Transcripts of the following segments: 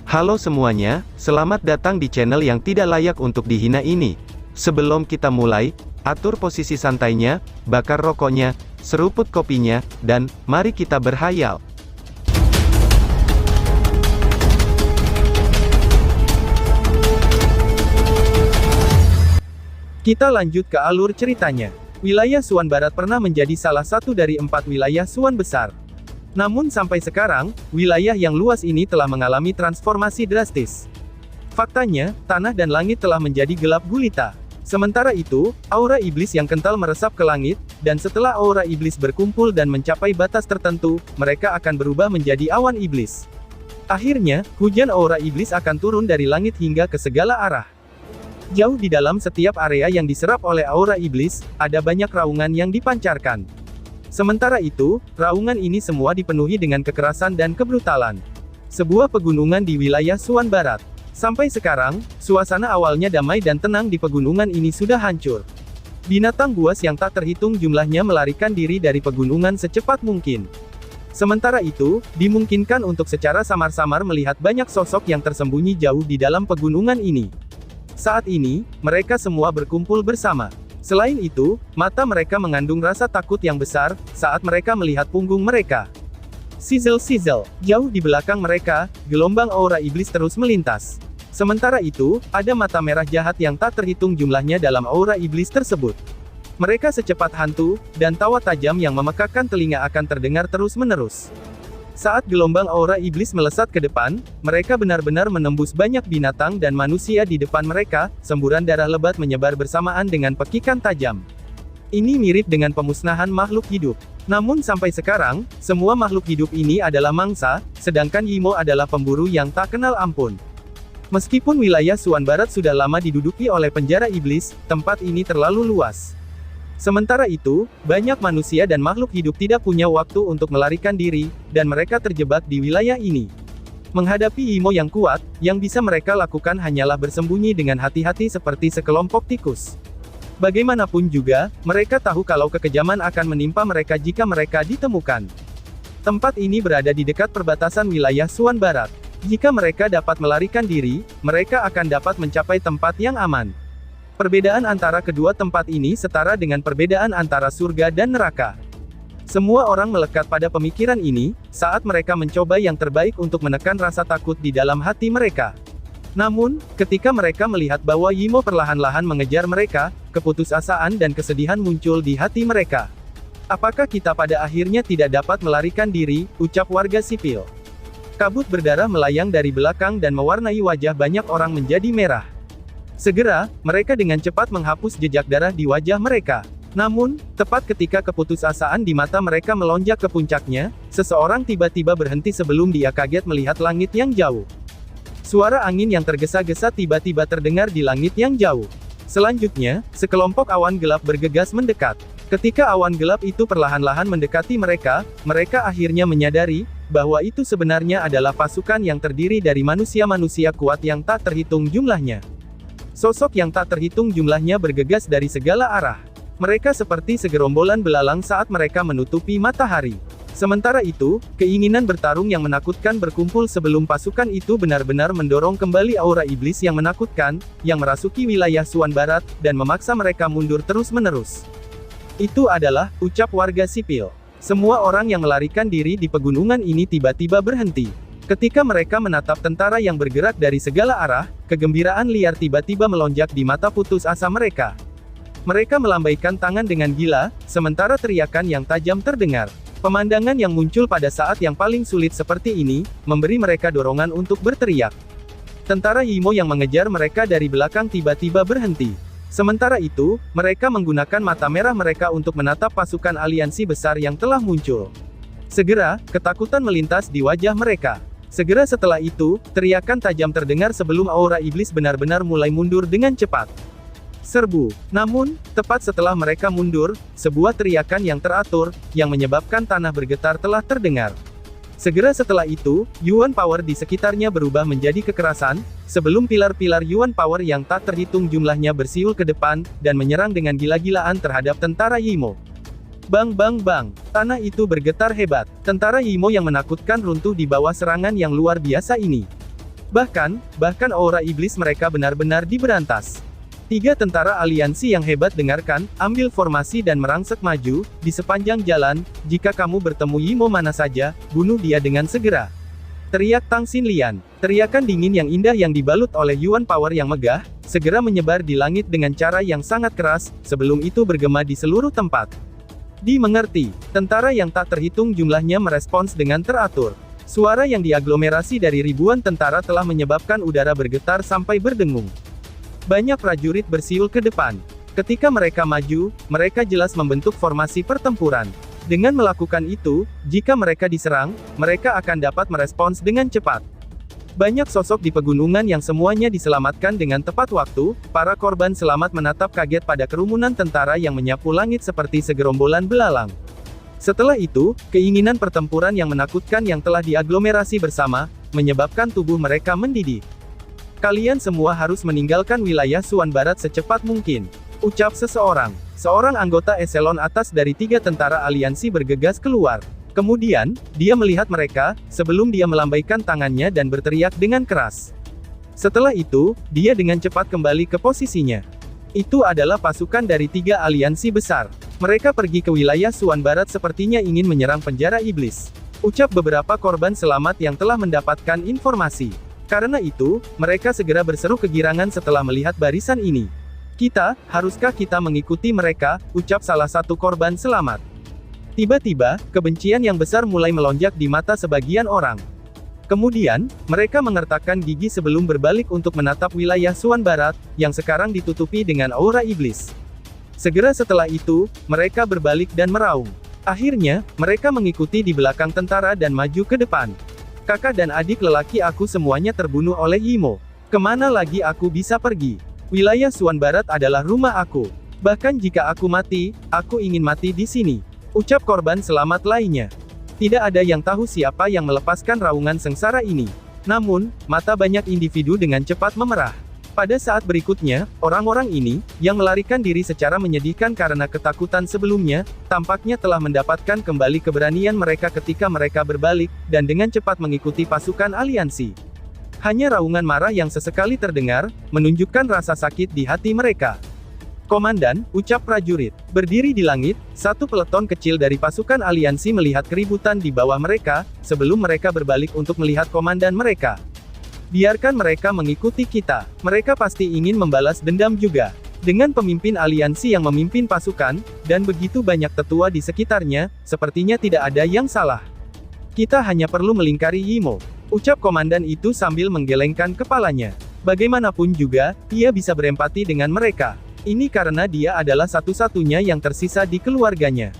Halo semuanya, selamat datang di channel yang tidak layak untuk dihina ini. Sebelum kita mulai, atur posisi santainya, bakar rokoknya, seruput kopinya, dan mari kita berhayal. Kita lanjut ke alur ceritanya. Wilayah Suan Barat pernah menjadi salah satu dari 4 wilayah Suan besar. Namun sampai sekarang, wilayah yang luas ini telah mengalami transformasi drastis. Faktanya, tanah dan langit telah menjadi gelap gulita. Sementara itu, aura iblis yang kental meresap ke langit, dan setelah aura iblis berkumpul dan mencapai batas tertentu, mereka akan berubah menjadi awan iblis. Akhirnya, hujan aura iblis akan turun dari langit hingga ke segala arah. Jauh di dalam setiap area yang diserap oleh aura iblis, ada banyak raungan yang dipancarkan. Sementara itu, raungan ini semua dipenuhi dengan kekerasan dan kebrutalan. Sebuah pegunungan di wilayah Suan Barat. Sampai sekarang, suasana awalnya damai dan tenang di pegunungan ini sudah hancur. Binatang buas yang tak terhitung jumlahnya melarikan diri dari pegunungan secepat mungkin. Sementara itu, dimungkinkan untuk secara samar-samar melihat banyak sosok yang tersembunyi jauh di dalam pegunungan ini. Saat ini, mereka semua berkumpul bersama. Selain itu, mata mereka mengandung rasa takut yang besar, saat mereka melihat punggung mereka. Sizzle-sizzle, jauh di belakang mereka, gelombang aura iblis terus melintas. Sementara itu, ada mata merah jahat yang tak terhitung jumlahnya dalam aura iblis tersebut. Mereka secepat hantu, dan tawa tajam yang memekakkan telinga akan terdengar terus-menerus. Saat gelombang aura iblis melesat ke depan, mereka benar-benar menembus banyak binatang dan manusia di depan mereka, semburan darah lebat menyebar bersamaan dengan pekikan tajam. Ini mirip dengan pemusnahan makhluk hidup. Namun sampai sekarang, semua makhluk hidup ini adalah mangsa, sedangkan Yimo adalah pemburu yang tak kenal ampun. Meskipun wilayah Suan Barat sudah lama diduduki oleh penjara iblis, tempat ini terlalu luas. Sementara itu, banyak manusia dan makhluk hidup tidak punya waktu untuk melarikan diri, dan mereka terjebak di wilayah ini. Menghadapi Yimo yang kuat, yang bisa mereka lakukan hanyalah bersembunyi dengan hati-hati seperti sekelompok tikus. Bagaimanapun juga, mereka tahu kalau kekejaman akan menimpa mereka jika mereka ditemukan. Tempat ini berada di dekat perbatasan wilayah Suan Barat. Jika mereka dapat melarikan diri, mereka akan dapat mencapai tempat yang aman. Perbedaan antara kedua tempat ini setara dengan perbedaan antara surga dan neraka. Semua orang melekat pada pemikiran ini, saat mereka mencoba yang terbaik untuk menekan rasa takut di dalam hati mereka. Namun, ketika mereka melihat bahwa Yimo perlahan-lahan mengejar mereka, keputusasaan dan kesedihan muncul di hati mereka. Apakah kita pada akhirnya tidak dapat melarikan diri, ucap warga sipil. Kabut berdarah melayang dari belakang dan mewarnai wajah banyak orang menjadi merah. Segera, mereka dengan cepat menghapus jejak darah di wajah mereka. Namun, tepat ketika keputusasaan di mata mereka melonjak ke puncaknya, seseorang tiba-tiba berhenti sebelum dia kaget melihat langit yang jauh. Suara angin yang tergesa-gesa tiba-tiba terdengar di langit yang jauh. Selanjutnya, sekelompok awan gelap bergegas mendekat. Ketika awan gelap itu perlahan-lahan mendekati mereka, mereka akhirnya menyadari bahwa itu sebenarnya adalah pasukan yang terdiri dari manusia-manusia kuat yang tak terhitung jumlahnya. Sosok yang tak terhitung jumlahnya bergegas dari segala arah. Mereka seperti segerombolan belalang saat mereka menutupi matahari. Sementara itu, keinginan bertarung yang menakutkan berkumpul sebelum pasukan itu benar-benar mendorong kembali aura iblis yang menakutkan, yang merasuki wilayah Suan Barat, dan memaksa mereka mundur terus-menerus. Itu adalah, ucap warga sipil. Semua orang yang melarikan diri di pegunungan ini tiba-tiba berhenti. Ketika mereka menatap tentara yang bergerak dari segala arah, kegembiraan liar tiba-tiba melonjak di mata putus asa mereka. Mereka melambaikan tangan dengan gila, sementara teriakan yang tajam terdengar. Pemandangan yang muncul pada saat yang paling sulit seperti ini, memberi mereka dorongan untuk berteriak. Tentara Yimo yang mengejar mereka dari belakang tiba-tiba berhenti. Sementara itu, mereka menggunakan mata merah mereka untuk menatap pasukan aliansi besar yang telah muncul. Segera, ketakutan melintas di wajah mereka. Segera setelah itu, teriakan tajam terdengar sebelum aura iblis benar-benar mulai mundur dengan cepat. Serbu. Namun, tepat setelah mereka mundur, sebuah teriakan yang teratur, yang menyebabkan tanah bergetar telah terdengar. Segera setelah itu, Yuan Power di sekitarnya berubah menjadi kekerasan, sebelum pilar-pilar Yuan Power yang tak terhitung jumlahnya bersiul ke depan, dan menyerang dengan gila-gilaan terhadap tentara Yimo. Bang bang bang, tanah itu bergetar hebat. Tentara Yimo yang menakutkan runtuh di bawah serangan yang luar biasa ini. Bahkan aura iblis mereka benar-benar diberantas. 3 tentara aliansi yang hebat dengarkan, ambil formasi dan merangsek maju, di sepanjang jalan, jika kamu bertemu Yimo mana saja, bunuh dia dengan segera. Teriak Tang Xinlian. Teriakan dingin yang indah yang dibalut oleh Yuan Power yang megah, segera menyebar di langit dengan cara yang sangat keras, sebelum itu bergema di seluruh tempat. Dimengerti, tentara yang tak terhitung jumlahnya merespons dengan teratur. Suara yang diaglomerasi dari ribuan tentara telah menyebabkan udara bergetar sampai berdengung. Banyak prajurit bersiul ke depan. Ketika mereka maju, mereka jelas membentuk formasi pertempuran. Dengan melakukan itu, jika mereka diserang, mereka akan dapat merespons dengan cepat. Banyak sosok di pegunungan yang semuanya diselamatkan dengan tepat waktu, para korban selamat menatap kaget pada kerumunan tentara yang menyapu langit seperti segerombolan belalang. Setelah itu, keinginan pertempuran yang menakutkan yang telah diaglomerasi bersama, menyebabkan tubuh mereka mendidih. Kalian semua harus meninggalkan wilayah Suan Barat secepat mungkin. Ucap seseorang. Seorang anggota eselon atas dari 3 tentara aliansi bergegas keluar. Kemudian, dia melihat mereka, sebelum dia melambaikan tangannya dan berteriak dengan keras. Setelah itu, dia dengan cepat kembali ke posisinya. Itu adalah pasukan dari 3 aliansi besar. Mereka pergi ke wilayah Suan Barat sepertinya ingin menyerang penjara iblis. Ucap beberapa korban selamat yang telah mendapatkan informasi. Karena itu, mereka segera berseru kegirangan setelah melihat barisan ini. Haruskah kita mengikuti mereka, ucap salah satu korban selamat. Tiba-tiba, kebencian yang besar mulai melonjak di mata sebagian orang. Kemudian, mereka mengertakkan gigi sebelum berbalik untuk menatap wilayah Suan Barat, yang sekarang ditutupi dengan aura iblis. Segera setelah itu, mereka berbalik dan meraung. Akhirnya, mereka mengikuti di belakang tentara dan maju ke depan. Kakak dan adik lelaki aku semuanya terbunuh oleh Yimo. Kemana lagi aku bisa pergi? Wilayah Suan Barat adalah rumah aku. Bahkan jika aku mati, aku ingin mati di sini. Ucap korban selamat lainnya. Tidak ada yang tahu siapa yang melepaskan raungan sengsara ini. Namun, mata banyak individu dengan cepat memerah. Pada saat berikutnya, orang-orang ini, yang melarikan diri secara menyedihkan karena ketakutan sebelumnya, tampaknya telah mendapatkan kembali keberanian mereka ketika mereka berbalik, dan dengan cepat mengikuti pasukan aliansi. Hanya raungan marah yang sesekali terdengar, menunjukkan rasa sakit di hati mereka. Komandan, ucap prajurit. Berdiri di langit, satu peleton kecil dari pasukan aliansi melihat keributan di bawah mereka, sebelum mereka berbalik untuk melihat komandan mereka. Biarkan mereka mengikuti kita. Mereka pasti ingin membalas dendam juga. Dengan pemimpin aliansi yang memimpin pasukan, dan begitu banyak tetua di sekitarnya, sepertinya tidak ada yang salah. Kita hanya perlu melingkari Yimo. Ucap komandan itu sambil menggelengkan kepalanya. Bagaimanapun juga, ia bisa berempati dengan mereka. Ini karena dia adalah satu-satunya yang tersisa di keluarganya.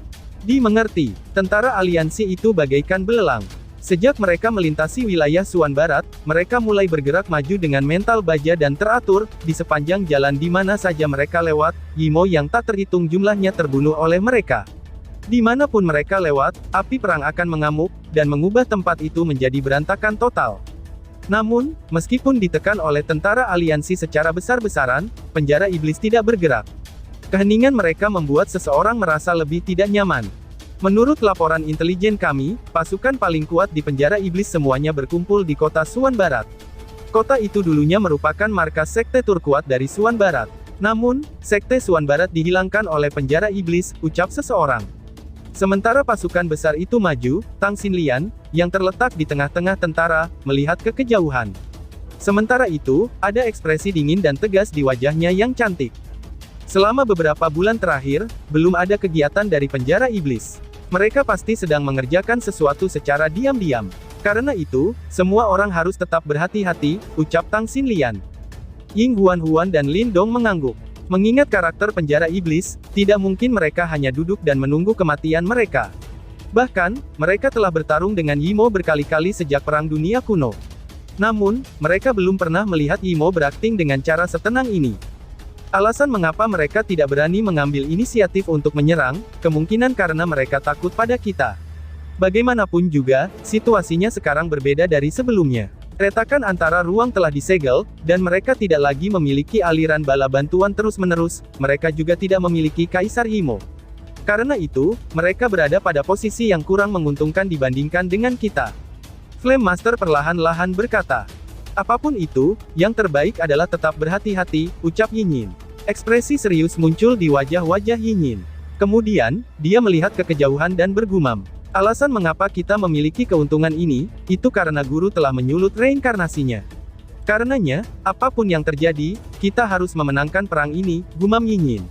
Dimengerti, tentara aliansi itu bagaikan belelang. Sejak mereka melintasi wilayah Suan Barat, mereka mulai bergerak maju dengan mental baja dan teratur, di sepanjang jalan di mana saja mereka lewat, Yimo yang tak terhitung jumlahnya terbunuh oleh mereka. Dimanapun mereka lewat, api perang akan mengamuk, dan mengubah tempat itu menjadi berantakan total. Namun, meskipun ditekan oleh tentara aliansi secara besar-besaran, penjara iblis tidak bergerak. Keheningan mereka membuat seseorang merasa lebih tidak nyaman. Menurut laporan intelijen kami, pasukan paling kuat di penjara iblis semuanya berkumpul di kota Suan Barat. Kota itu dulunya merupakan markas sekte terkuat dari Suan Barat. Namun, sekte Suan Barat dihilangkan oleh penjara iblis, ucap seseorang. Sementara pasukan besar itu maju, Tang Xinlian, yang terletak di tengah-tengah tentara, melihat ke kejauhan. Sementara itu, ada ekspresi dingin dan tegas di wajahnya yang cantik. Selama beberapa bulan terakhir, belum ada kegiatan dari penjara iblis. Mereka pasti sedang mengerjakan sesuatu secara diam-diam. Karena itu, semua orang harus tetap berhati-hati, ucap Tang Xinlian. Ying Huan dan Lin Dong mengangguk. Mengingat karakter penjara iblis, tidak mungkin mereka hanya duduk dan menunggu kematian mereka. Bahkan, mereka telah bertarung dengan Yimo berkali-kali sejak Perang Dunia Kuno. Namun, mereka belum pernah melihat Yimo berakting dengan cara setenang ini. Alasan mengapa mereka tidak berani mengambil inisiatif untuk menyerang, kemungkinan karena mereka takut pada kita. Bagaimanapun juga, situasinya sekarang berbeda dari sebelumnya. Retakan antara ruang telah disegel, dan mereka tidak lagi memiliki aliran bala bantuan terus-menerus, mereka juga tidak memiliki Kaisar Yimo. Karena itu, mereka berada pada posisi yang kurang menguntungkan dibandingkan dengan kita. Flame Master perlahan-lahan berkata. Apapun itu, yang terbaik adalah tetap berhati-hati, ucap Yinyin. Ekspresi serius muncul di wajah-wajah Yinyin. Kemudian, dia melihat ke kejauhan dan bergumam. Alasan mengapa kita memiliki keuntungan ini, itu karena guru telah menyulut reinkarnasinya. Karenanya, apapun yang terjadi, kita harus memenangkan perang ini, gumam Yinyin.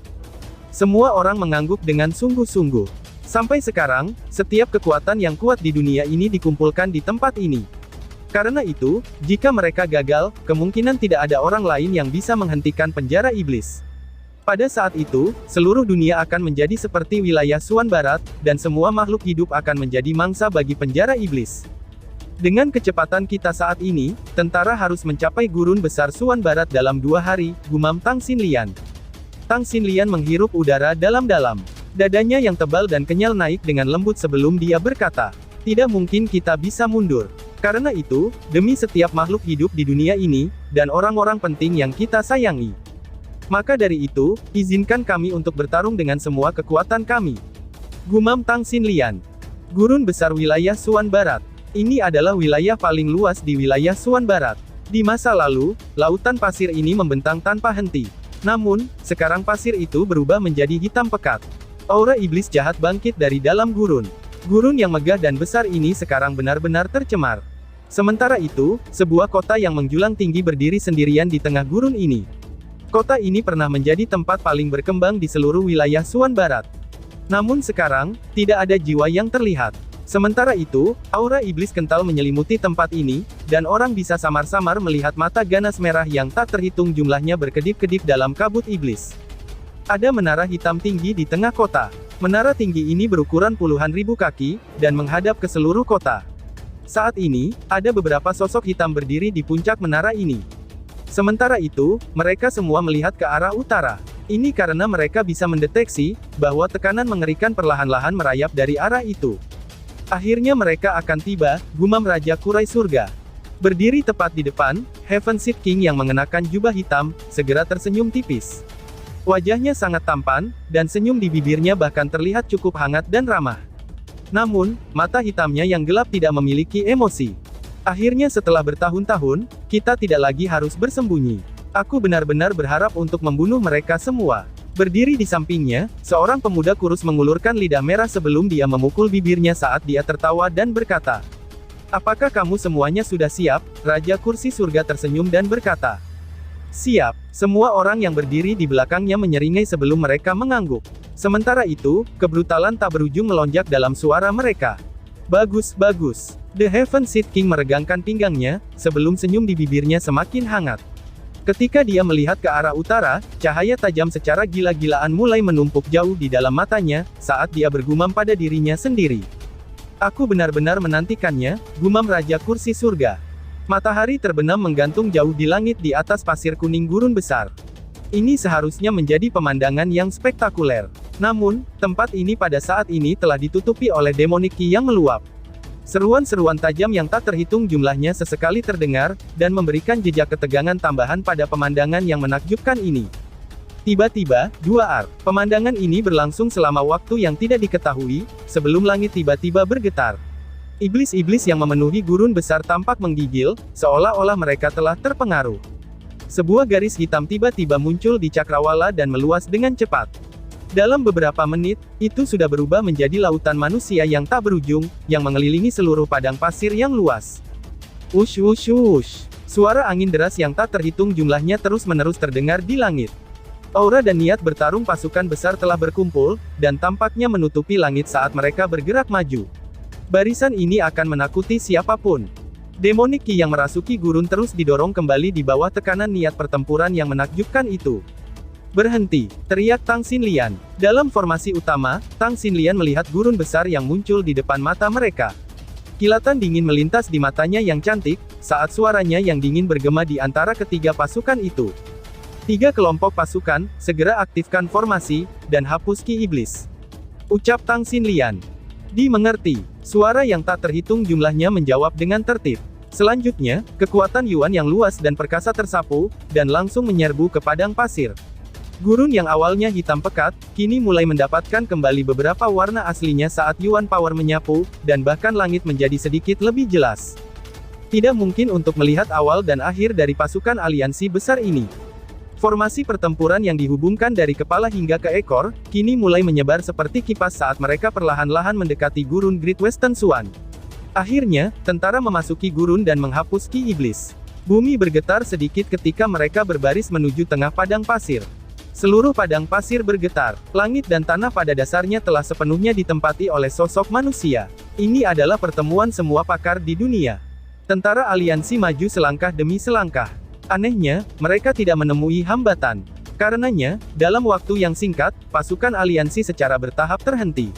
Semua orang mengangguk dengan sungguh-sungguh. Sampai sekarang, setiap kekuatan yang kuat di dunia ini dikumpulkan di tempat ini. Karena itu, jika mereka gagal, kemungkinan tidak ada orang lain yang bisa menghentikan penjara iblis. Pada saat itu, seluruh dunia akan menjadi seperti wilayah Suan Barat, dan semua makhluk hidup akan menjadi mangsa bagi penjara iblis. Dengan kecepatan kita saat ini, tentara harus mencapai gurun besar Suan Barat dalam 2 hari, gumam Tang Xinlian. Tang Xinlian menghirup udara dalam-dalam. Dadanya yang tebal dan kenyal naik dengan lembut sebelum dia berkata, "Tidak mungkin kita bisa mundur. Karena itu, demi setiap makhluk hidup di dunia ini, dan orang-orang penting yang kita sayangi. Maka dari itu, izinkan kami untuk bertarung dengan semua kekuatan kami." Gumam Tang Xinlian. Gurun besar wilayah Suan Barat. Ini adalah wilayah paling luas di wilayah Suan Barat. Di masa lalu, lautan pasir ini membentang tanpa henti. Namun, sekarang pasir itu berubah menjadi hitam pekat. Aura iblis jahat bangkit dari dalam gurun. Gurun yang megah dan besar ini sekarang benar-benar tercemar. Sementara itu, sebuah kota yang menjulang tinggi berdiri sendirian di tengah gurun ini. Kota ini pernah menjadi tempat paling berkembang di seluruh wilayah Suan Barat. Namun sekarang, tidak ada jiwa yang terlihat. Sementara itu, aura iblis kental menyelimuti tempat ini, dan orang bisa samar-samar melihat mata ganas merah yang tak terhitung jumlahnya berkedip-kedip dalam kabut iblis. Ada menara hitam tinggi di tengah kota. Menara tinggi ini berukuran puluhan ribu kaki, dan menghadap ke seluruh kota. Saat ini, ada beberapa sosok hitam berdiri di puncak menara ini. Sementara itu, mereka semua melihat ke arah utara. Ini karena mereka bisa mendeteksi, bahwa tekanan mengerikan perlahan-lahan merayap dari arah itu. Akhirnya mereka akan tiba, gumam Raja Kurai Surga. Berdiri tepat di depan, Heaven Seed King yang mengenakan jubah hitam, segera tersenyum tipis. Wajahnya sangat tampan, dan senyum di bibirnya bahkan terlihat cukup hangat dan ramah. Namun, mata hitamnya yang gelap tidak memiliki emosi. Akhirnya setelah bertahun-tahun, kita tidak lagi harus bersembunyi. Aku benar-benar berharap untuk membunuh mereka semua. Berdiri di sampingnya, seorang pemuda kurus mengulurkan lidah merah sebelum dia memukul bibirnya saat dia tertawa dan berkata, "Apakah kamu semuanya sudah siap?" Raja Kursi Surga tersenyum dan berkata, "Siap." Semua orang yang berdiri di belakangnya menyeringai sebelum mereka mengangguk. Sementara itu, kebrutalan tak berujung melonjak dalam suara mereka. "Bagus, bagus." The Heaven Seed King meregangkan pinggangnya, sebelum senyum di bibirnya semakin hangat. Ketika dia melihat ke arah utara, cahaya tajam secara gila-gilaan mulai menumpuk jauh di dalam matanya, saat dia bergumam pada dirinya sendiri. "Aku benar-benar menantikannya," gumam Raja Kursi Surga. Matahari terbenam menggantung jauh di langit di atas pasir kuning gurun besar. Ini seharusnya menjadi pemandangan yang spektakuler. Namun, tempat ini pada saat ini telah ditutupi oleh Demonic Ki yang meluap. Seruan-seruan tajam yang tak terhitung jumlahnya sesekali terdengar, dan memberikan jejak ketegangan tambahan pada pemandangan yang menakjubkan ini. Tiba-tiba, 2 pemandangan ini berlangsung selama waktu yang tidak diketahui, sebelum langit tiba-tiba bergetar. Iblis-iblis yang memenuhi gurun besar tampak menggigil, seolah-olah mereka telah terpengaruh. Sebuah garis hitam tiba-tiba muncul di cakrawala dan meluas dengan cepat. Dalam beberapa menit, itu sudah berubah menjadi lautan manusia yang tak berujung, yang mengelilingi seluruh padang pasir yang luas. Wush wush wush. Suara angin deras yang tak terhitung jumlahnya terus-menerus terdengar di langit. Aura dan niat bertarung pasukan besar telah berkumpul, dan tampaknya menutupi langit saat mereka bergerak maju. Barisan ini akan menakuti siapapun. Demonic Ki yang merasuki gurun terus didorong kembali di bawah tekanan niat pertempuran yang menakjubkan itu. "Berhenti!" teriak Tang Xinlian. Dalam formasi utama, Tang Xinlian melihat gurun besar yang muncul di depan mata mereka. Kilatan dingin melintas di matanya yang cantik, saat suaranya yang dingin bergema di antara ketiga pasukan itu. 3 kelompok pasukan, segera aktifkan formasi, dan hapus Ki Iblis. Ucap Tang Xinlian. "Dimengerti." Suara yang tak terhitung jumlahnya menjawab dengan tertib. Selanjutnya, kekuatan Yuan yang luas dan perkasa tersapu, dan langsung menyerbu ke padang pasir. Gurun yang awalnya hitam pekat, kini mulai mendapatkan kembali beberapa warna aslinya saat Yuan Power menyapu, dan bahkan langit menjadi sedikit lebih jelas. Tidak mungkin untuk melihat awal dan akhir dari pasukan aliansi besar ini. Formasi pertempuran yang dihubungkan dari kepala hingga ke ekor, kini mulai menyebar seperti kipas saat mereka perlahan-lahan mendekati gurun Great Western Swan. Akhirnya, tentara memasuki gurun dan menghapus Ki Iblis. Bumi bergetar sedikit ketika mereka berbaris menuju tengah padang pasir. Seluruh padang pasir bergetar, langit dan tanah pada dasarnya telah sepenuhnya ditempati oleh sosok manusia. Ini adalah pertemuan semua pakar di dunia. Tentara aliansi maju selangkah demi selangkah. Anehnya, mereka tidak menemui hambatan. Karenanya, dalam waktu yang singkat, pasukan aliansi secara bertahap terhenti.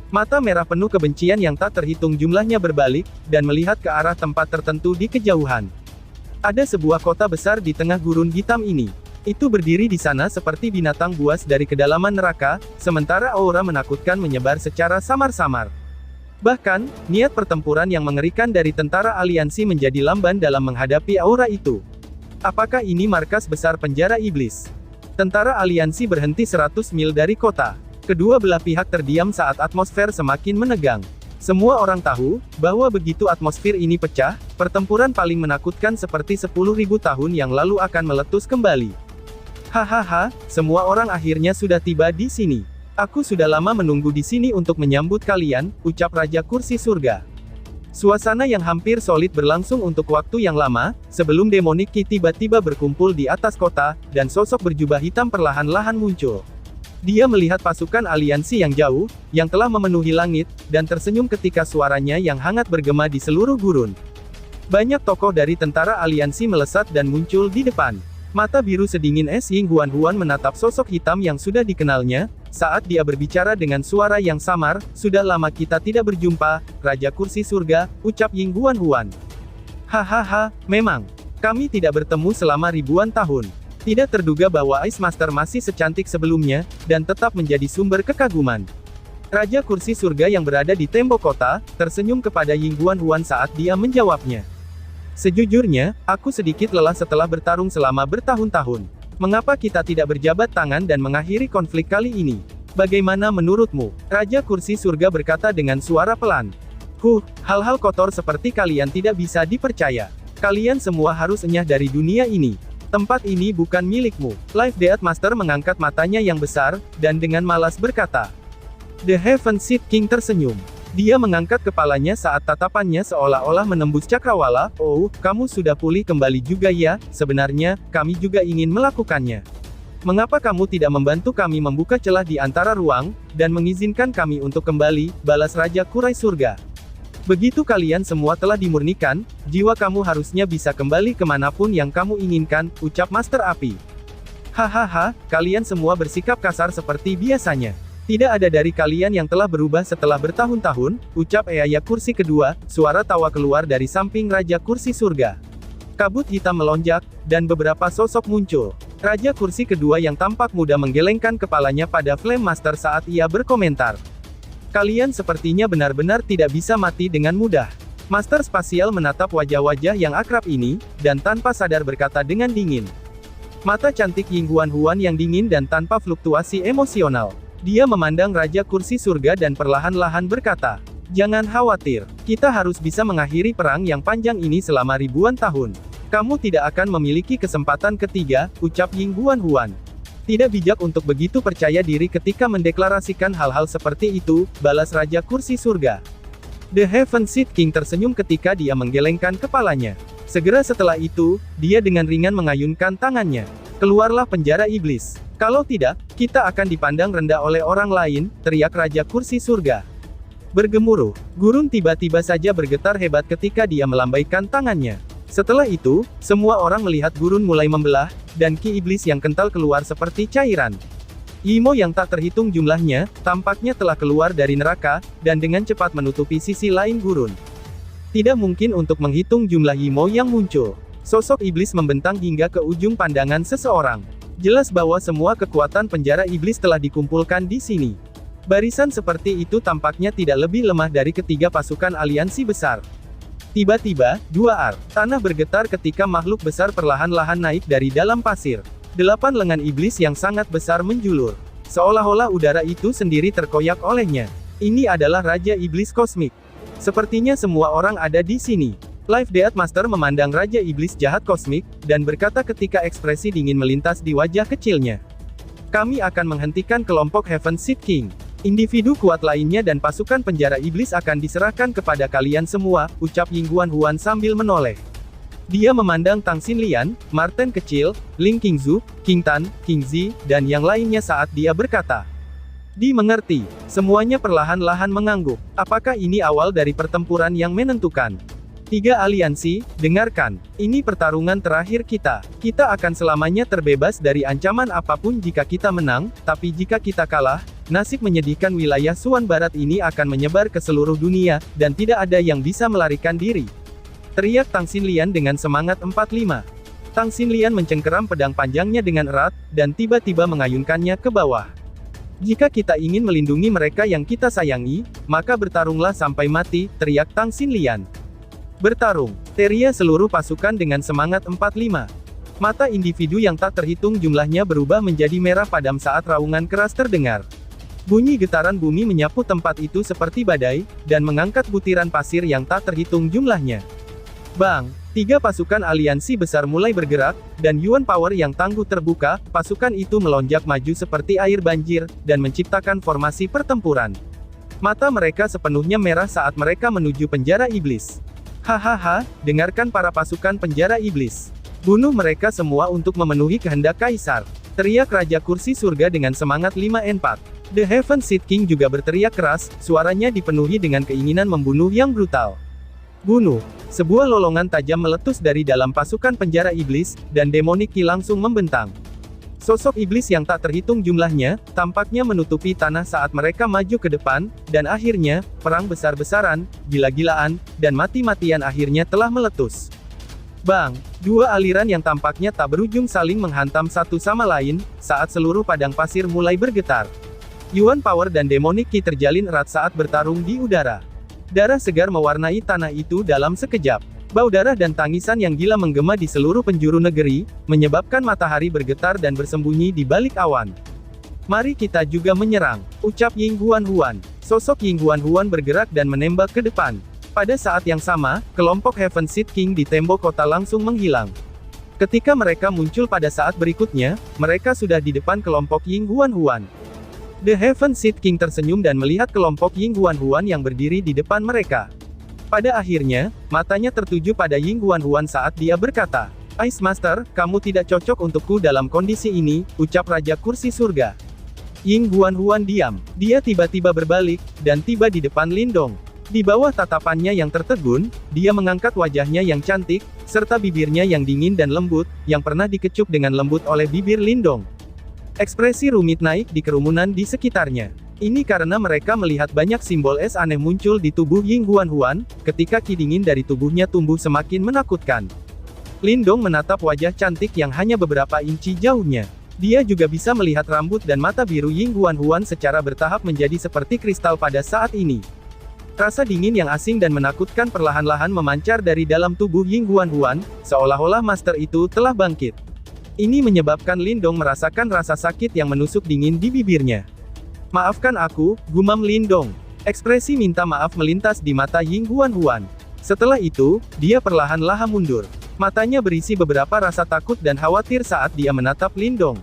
Mata merah penuh kebencian yang tak terhitung jumlahnya berbalik, dan melihat ke arah tempat tertentu di kejauhan. Ada sebuah kota besar di tengah gurun hitam ini. Itu berdiri di sana seperti binatang buas dari kedalaman neraka, sementara aura menakutkan menyebar secara samar-samar. Bahkan, niat pertempuran yang mengerikan dari tentara aliansi menjadi lamban dalam menghadapi aura itu. Apakah ini markas besar penjara iblis? Tentara aliansi berhenti 100 mil dari kota. Kedua belah pihak terdiam saat atmosfer semakin menegang. Semua orang tahu, bahwa begitu atmosfer ini pecah, pertempuran paling menakutkan seperti 10.000 tahun yang lalu akan meletus kembali. Hahaha, semua orang akhirnya sudah tiba di sini. Aku sudah lama menunggu di sini untuk menyambut kalian, ucap Raja Kursi Surga. Suasana yang hampir solid berlangsung untuk waktu yang lama, sebelum Demonic Ki tiba-tiba berkumpul di atas kota, dan sosok berjubah hitam perlahan-lahan muncul. Dia melihat pasukan aliansi yang jauh, yang telah memenuhi langit, dan tersenyum ketika suaranya yang hangat bergema di seluruh gurun. Banyak tokoh dari tentara aliansi melesat dan muncul di depan. Mata biru sedingin es Ying Huan menatap sosok hitam yang sudah dikenalnya, saat dia berbicara dengan suara yang samar, "Sudah lama kita tidak berjumpa, Raja Kursi Surga," ucap Ying Huan. "Hahaha, memang. Kami tidak bertemu selama ribuan tahun. Tidak terduga bahwa Ice Master masih secantik sebelumnya, dan tetap menjadi sumber kekaguman." Raja Kursi Surga yang berada di tembok kota, tersenyum kepada Ying Huan saat dia menjawabnya. "Sejujurnya, aku sedikit lelah setelah bertarung selama bertahun-tahun. Mengapa kita tidak berjabat tangan dan mengakhiri konflik kali ini? Bagaimana menurutmu?" Raja Kursi Surga berkata dengan suara pelan. Hal-hal kotor seperti kalian tidak bisa dipercaya. Kalian semua harus enyah dari dunia ini. Tempat ini bukan milikmu." Life Death Master mengangkat matanya yang besar, dan dengan malas berkata. The Heaven Seed King tersenyum. Dia mengangkat kepalanya saat tatapannya seolah-olah menembus cakrawala. "Oh, kamu sudah pulih kembali juga ya, sebenarnya, kami juga ingin melakukannya. Mengapa kamu tidak membantu kami membuka celah di antara ruang, dan mengizinkan kami untuk kembali," balas Raja Kurai Surga. "Begitu kalian semua telah dimurnikan, jiwa kamu harusnya bisa kembali kemanapun yang kamu inginkan," ucap Master Api. "Hahaha, kalian semua bersikap kasar seperti biasanya. Tidak ada dari kalian yang telah berubah setelah bertahun-tahun," ucap Eaya Kursi Kedua, suara tawa keluar dari samping Raja Kursi Surga. Kabut hitam melonjak, dan beberapa sosok muncul. Raja Kursi Kedua yang tampak muda menggelengkan kepalanya pada Flame Master saat ia berkomentar. "Kalian sepertinya benar-benar tidak bisa mati dengan mudah." Master Spasial menatap wajah-wajah yang akrab ini, dan tanpa sadar berkata dengan dingin. Mata cantik Ying Huan yang dingin dan tanpa fluktuasi emosional. Dia memandang Raja Kursi Surga dan perlahan-lahan berkata, "Jangan khawatir, kita harus bisa mengakhiri perang yang panjang ini selama ribuan tahun. Kamu tidak akan memiliki kesempatan ketiga," ucap Ying Huan. "Tidak bijak untuk begitu percaya diri ketika mendeklarasikan hal-hal seperti itu," balas Raja Kursi Surga. The Heaven Seed King tersenyum ketika dia menggelengkan kepalanya. Segera setelah itu, dia dengan ringan mengayunkan tangannya. "Keluarlah penjara iblis. Kalau tidak, kita akan dipandang rendah oleh orang lain," teriak Raja Kursi Surga. Bergemuruh, gurun tiba-tiba saja bergetar hebat ketika dia melambaikan tangannya. Setelah itu, semua orang melihat gurun mulai membelah, dan ki iblis yang kental keluar seperti cairan. Yimo yang tak terhitung jumlahnya, tampaknya telah keluar dari neraka, dan dengan cepat menutupi sisi lain gurun. Tidak mungkin untuk menghitung jumlah Yimo yang muncul. Sosok iblis membentang hingga ke ujung pandangan seseorang. Jelas bahwa semua kekuatan penjara iblis telah dikumpulkan di sini. Barisan seperti itu tampaknya tidak lebih lemah dari ketiga pasukan aliansi besar. Tiba-tiba, tanah bergetar ketika makhluk besar perlahan-lahan naik dari dalam pasir. 8 lengan iblis yang sangat besar menjulur. Seolah-olah udara itu sendiri terkoyak olehnya. Ini adalah Raja Iblis Kosmik. Sepertinya semua orang ada di sini. Life Death Master memandang Raja Iblis Jahat Kosmik, dan berkata ketika ekspresi dingin melintas di wajah kecilnya. Kami akan menghentikan kelompok Heaven Seed King. Individu kuat lainnya dan pasukan penjara iblis akan diserahkan kepada kalian semua, ucap Ying Huan sambil menoleh. Dia memandang Tang Xinlian, Marten kecil, Ling Qingzu, King Tan, King Zi, dan yang lainnya saat dia berkata. Dimengerti. Semuanya perlahan-lahan mengangguk. Apakah ini awal dari pertempuran yang menentukan? 3 aliansi, dengarkan. Ini pertarungan terakhir kita. Kita akan selamanya terbebas dari ancaman apapun jika kita menang, tapi jika kita kalah, nasib menyedihkan wilayah Suan Barat ini akan menyebar ke seluruh dunia, dan tidak ada yang bisa melarikan diri. Teriak Tang Xinlian dengan semangat 45. Tang Xinlian mencengkeram pedang panjangnya dengan erat, dan tiba-tiba mengayunkannya ke bawah. Jika kita ingin melindungi mereka yang kita sayangi, maka bertarunglah sampai mati, teriak Tang Xinlian. Bertarung, teriak seluruh pasukan dengan semangat 45. Mata individu yang tak terhitung jumlahnya berubah menjadi merah padam saat raungan keras terdengar. Bunyi getaran bumi menyapu tempat itu seperti badai, dan mengangkat butiran pasir yang tak terhitung jumlahnya. Bang! 3 pasukan aliansi besar mulai bergerak, dan Yuan Power yang tangguh terbuka, pasukan itu melonjak maju seperti air banjir, dan menciptakan formasi pertempuran. Mata mereka sepenuhnya merah saat mereka menuju penjara iblis. Hahaha, dengarkan para pasukan penjara iblis. Bunuh mereka semua untuk memenuhi kehendak Kaisar. Teriak Raja Kursi Surga dengan semangat 5N4. The Heaven Seed King juga berteriak keras, suaranya dipenuhi dengan keinginan membunuh yang brutal. Bunuh. Sebuah lolongan tajam meletus dari dalam pasukan penjara iblis, dan Demonic Ki langsung membentang. Sosok iblis yang tak terhitung jumlahnya, tampaknya menutupi tanah saat mereka maju ke depan, dan akhirnya, perang besar-besaran, gila-gilaan, dan mati-matian akhirnya telah meletus. Bang! 2 aliran yang tampaknya tak berujung saling menghantam satu sama lain, saat seluruh padang pasir mulai bergetar. Yuan Power dan Demonic Ki terjalin erat saat bertarung di udara. Darah segar mewarnai tanah itu dalam sekejap. Bau darah dan tangisan yang gila menggema di seluruh penjuru negeri, menyebabkan matahari bergetar dan bersembunyi di balik awan. Mari kita juga menyerang, ucap Ying Huan. Sosok Ying Huan bergerak dan menembak ke depan. Pada saat yang sama, kelompok Heaven Seed King di tembok kota langsung menghilang. Ketika mereka muncul pada saat berikutnya, mereka sudah di depan kelompok Ying Huan. The Heaven Seed King tersenyum dan melihat kelompok Ying Huan yang berdiri di depan mereka. Pada akhirnya, matanya tertuju pada Ying Huan saat dia berkata, Ice Master, kamu tidak cocok untukku dalam kondisi ini, ucap Raja Kursi Surga. Ying Huan diam. Dia tiba-tiba berbalik, dan tiba di depan Lindong. Di bawah tatapannya yang tertegun, dia mengangkat wajahnya yang cantik, serta bibirnya yang dingin dan lembut, yang pernah dikecup dengan lembut oleh bibir Lindong. Ekspresi rumit naik di kerumunan di sekitarnya. Ini karena mereka melihat banyak simbol es aneh muncul di tubuh Ying Huan, ketika ki dingin dari tubuhnya tumbuh semakin menakutkan. Lindong menatap wajah cantik yang hanya beberapa inci jauhnya. Dia juga bisa melihat rambut dan mata biru Ying Huan secara bertahap menjadi seperti kristal pada saat ini. Rasa dingin yang asing dan menakutkan perlahan-lahan memancar dari dalam tubuh Ying Huan, seolah-olah master itu telah bangkit. Ini menyebabkan Lindong merasakan rasa sakit yang menusuk dingin di bibirnya. Maafkan aku, gumam Lindong. Ekspresi minta maaf melintas di mata Ying Huan. Setelah itu, dia perlahan-lahan mundur. Matanya berisi beberapa rasa takut dan khawatir saat dia menatap Lindong.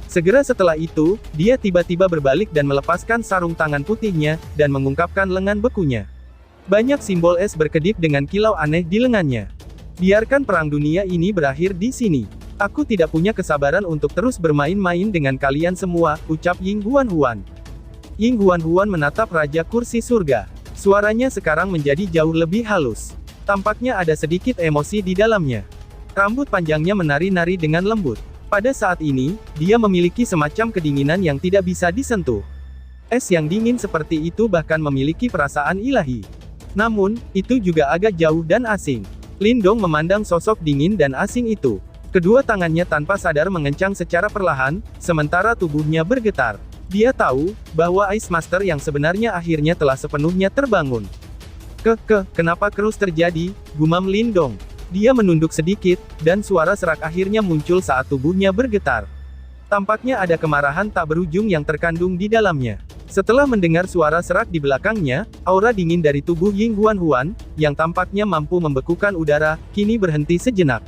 Segera setelah itu, dia tiba-tiba berbalik dan melepaskan sarung tangan putihnya, dan mengungkapkan lengan bekunya. Banyak simbol es berkedip dengan kilau aneh di lengannya. Biarkan perang dunia ini berakhir di sini. Aku tidak punya kesabaran untuk terus bermain-main dengan kalian semua, ucap Ying Huan. Ying Huan menatap Raja Kursi Surga. Suaranya sekarang menjadi jauh lebih halus. Tampaknya ada sedikit emosi di dalamnya. Rambut panjangnya menari-nari dengan lembut. Pada saat ini, dia memiliki semacam kedinginan yang tidak bisa disentuh. Es yang dingin seperti itu bahkan memiliki perasaan ilahi. Namun, itu juga agak jauh dan asing. Lindong memandang sosok dingin dan asing itu. Kedua tangannya tanpa sadar mengencang secara perlahan, sementara tubuhnya bergetar. Dia tahu, bahwa Ice Master yang sebenarnya akhirnya telah sepenuhnya terbangun. Kenapa terus terjadi, gumam Lindong. Dia menunduk sedikit, dan suara serak akhirnya muncul saat tubuhnya bergetar. Tampaknya ada kemarahan tak berujung yang terkandung di dalamnya. Setelah mendengar suara serak di belakangnya, aura dingin dari tubuh Ying Huan, yang tampaknya mampu membekukan udara, kini berhenti sejenak.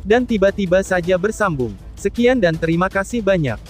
Dan tiba-tiba saja bersambung. Sekian dan terima kasih banyak.